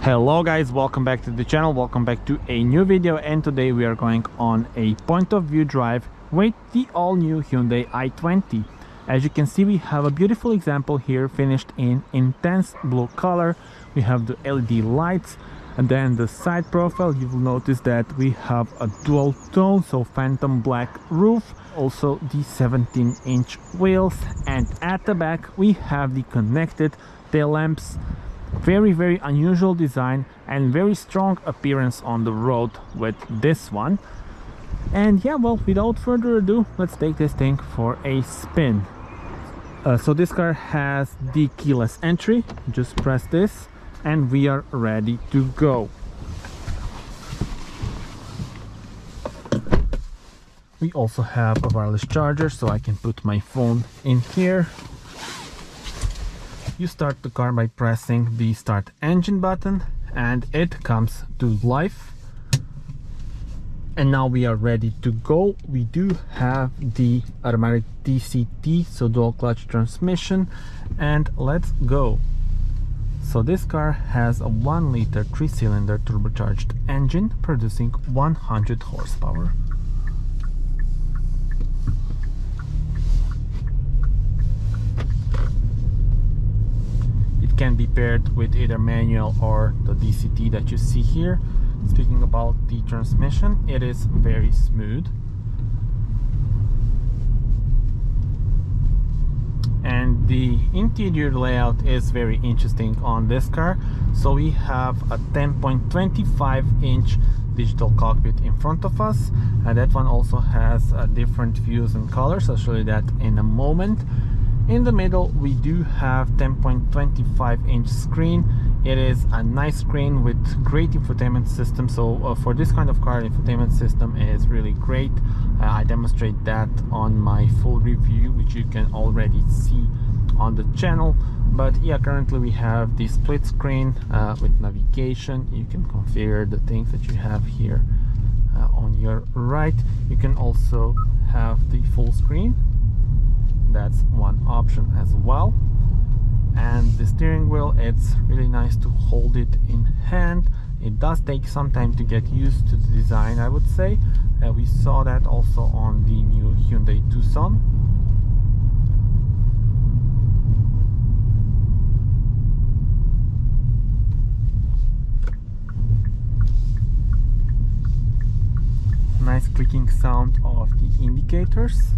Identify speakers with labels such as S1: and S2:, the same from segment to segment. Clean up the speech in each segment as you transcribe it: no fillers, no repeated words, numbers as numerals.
S1: Hello guys, welcome back to the channel, welcome back to a new video, and today we are going on a point of view drive with the all new Hyundai i20. As you can see, we have a beautiful example here finished in intense blue color. We have the LED lights, and then the side profile, you will notice that we have a dual tone, so phantom black roof, also the 17-inch wheels, and at the back we have the connected tail lamps. Very unusual design and very strong appearance on the road with this one. And yeah, well, without further ado, let's take this thing for a spin. So this car has the keyless entry. Just press this and we are ready to go. We also have a wireless charger, so I can put my phone in here. You start the car by pressing the start engine button and it comes to life. And now we are ready to go. We do have the automatic DCT, so dual clutch transmission, and let's go. So this car has a 1-liter 3-cylinder turbocharged engine producing 100 horsepower. Can be paired with either manual or the DCT that you see here. Speaking about the transmission, it is very smooth, and the interior layout is very interesting on this car. So we have a 10.25-inch digital cockpit in front of us, and that one also has different views and colors. I'll show you that in a moment. In the middle we do have 10.25-inch screen. It is a nice screen with great infotainment system. So for this kind of car, infotainment system is really great. I demonstrate that on my full review, which you can already see on the channel. But yeah, currently we have the split screen with navigation. You can configure the things that you have here on your right. You can also have the full screen. That's one option as well. And the steering wheel, it's really nice to hold it in hand. It does take some time to get used to the design, I would say. We saw that also on the new Hyundai Tucson. Nice clicking sound of the indicators.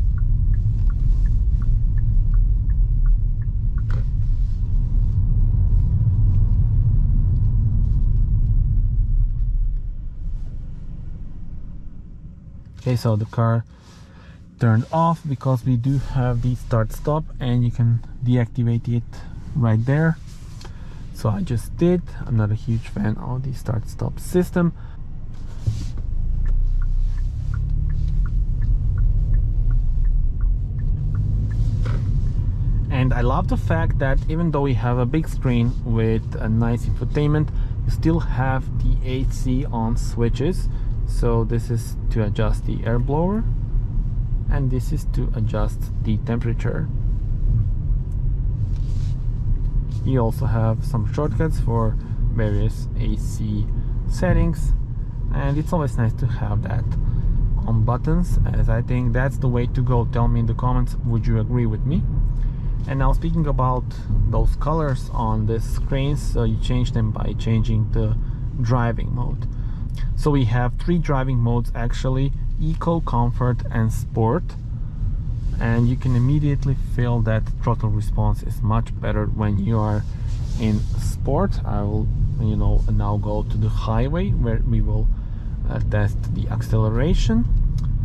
S1: Okay, so the car turned off because we do have the start stop, and you can deactivate it right there. So I just did. I'm not a huge fan of the start stop system. And I love the fact that even though we have a big screen with a nice infotainment, you still have the AC on switches. So this is to adjust the air blower, and this is to adjust the temperature. You also have some shortcuts for various AC settings, and it's always nice to have that on buttons, as I think that's the way to go. Tell me in the comments, would you agree with me? And now, speaking about those colors on this screen, so you change them by changing the driving mode. So we have 3 driving modes actually: Eco, Comfort and Sport. And you can immediately feel that throttle response is much better when you are in Sport. I will, now go to the highway where we will test the acceleration.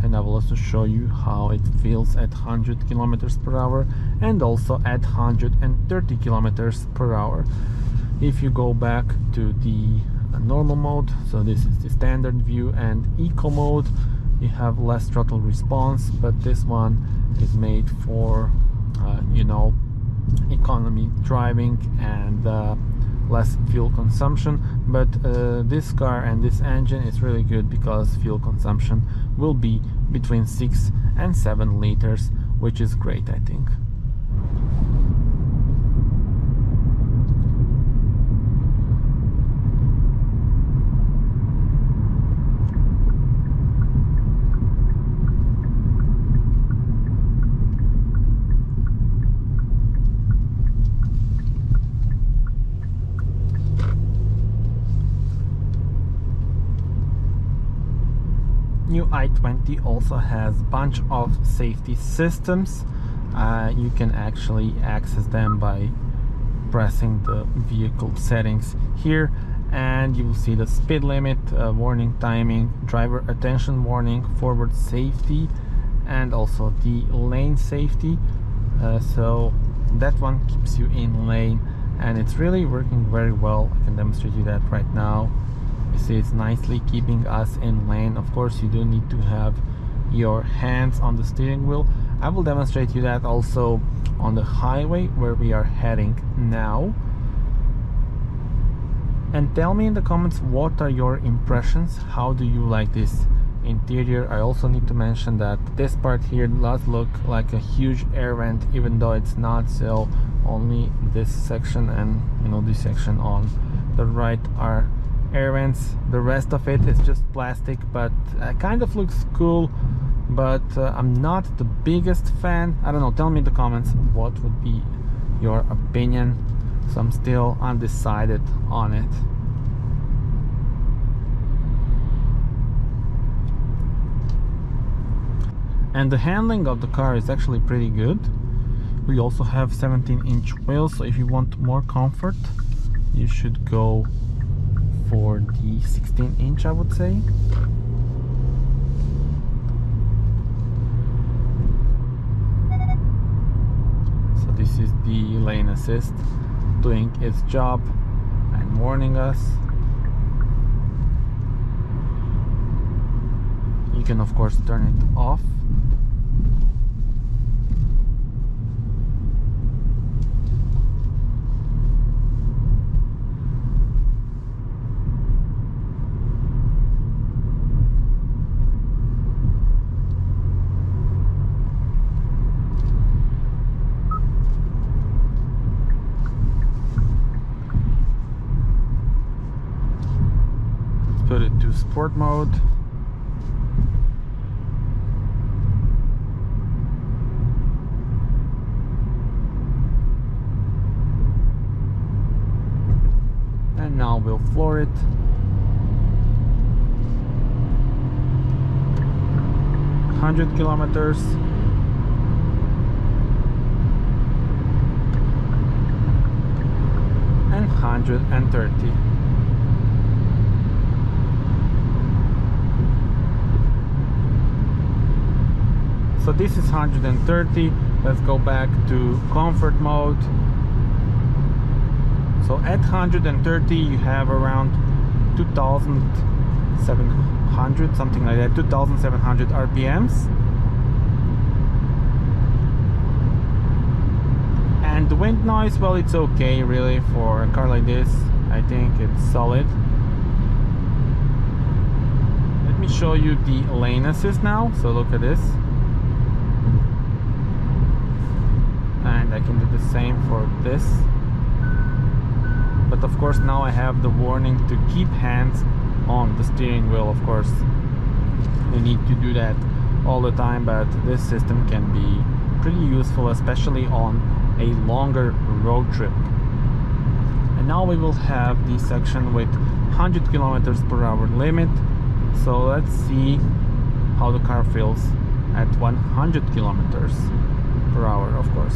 S1: And I will also show you how it feels at 100 kilometers per hour and also at 130 kilometers per hour. If you go back to the normal mode, so this is the standard view, and eco mode, you have less throttle response, but this one is made for economy driving and less fuel consumption. But this car and this engine is really good because fuel consumption will be between 6 and 7 liters, which is great, I think. new i20 also has a bunch of safety systems. You can actually access them by pressing the vehicle settings here, and you will see the speed limit, warning timing, driver attention warning, forward safety, and also the lane safety. So that one keeps you in lane, and it's really working very well. I can demonstrate you that right now. You see it's nicely keeping us in lane. Of course, you do need to have your hands on the steering wheel. I will demonstrate you that also on the highway where we are heading now. And tell me in the comments, what are your impressions? How do you like this interior? I also need to mention that this part here does look like a huge air vent, even though it's not. So only this section and this section on the right are air vents. The rest of it is just plastic, but kind of looks cool. But I'm not the biggest fan. I don't know, tell me in the comments what would be your opinion. So I'm still undecided on it. And the handling of the car is actually pretty good. We also have 17-inch wheels, so if you want more comfort, you should go for the 16-inch, I would say. So this is the lane assist doing its job and warning us. You can of course turn it off. Put it to sport mode. And now we'll floor it. $100 kilometers. And 130. So this is 130. Let's go back to comfort mode. So at 130 you have around 2,700, something like that, 2,700 RPMs. And the wind noise, well, it's okay really for a car like this. I think it's solid. Let me show you the lane assist now. So look at this. And I can do the same for this, but of course now I have the warning to keep hands on the steering wheel. Of course you need to do that all the time, but this system can be pretty useful, especially on a longer road trip. And now we will have the section with 100 kilometers per hour limit. So let's see how the car feels at 100 kilometers per hour, of course.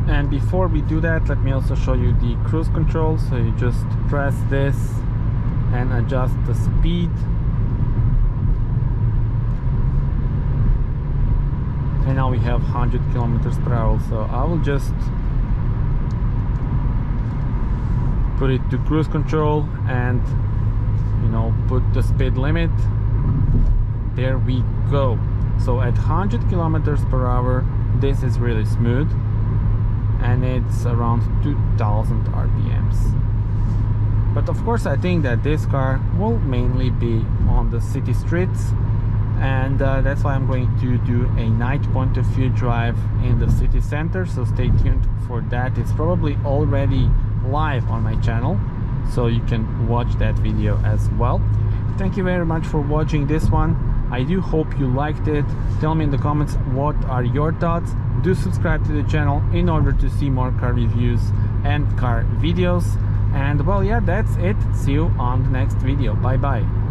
S1: And before we do that, let me also show you the cruise control. So you just press this and adjust the speed. And now we have 100 kilometers per hour. So I will just put it to cruise control and put the speed limit. There we go. So at 100 kilometers per hour, this is really smooth, and it's around 2,000 RPMs. But of course I think that this car will mainly be on the city streets, and that's why I'm going to do a night point of view drive in the city center, so stay tuned for that. It's probably already live on my channel, so you can watch that video as well. Thank you very much for watching this one. I do hope you liked it. Tell me in the comments what are your thoughts. Do subscribe to the channel in order to see more car reviews and car videos. And well, yeah, that's it. See you on the next video. Bye bye.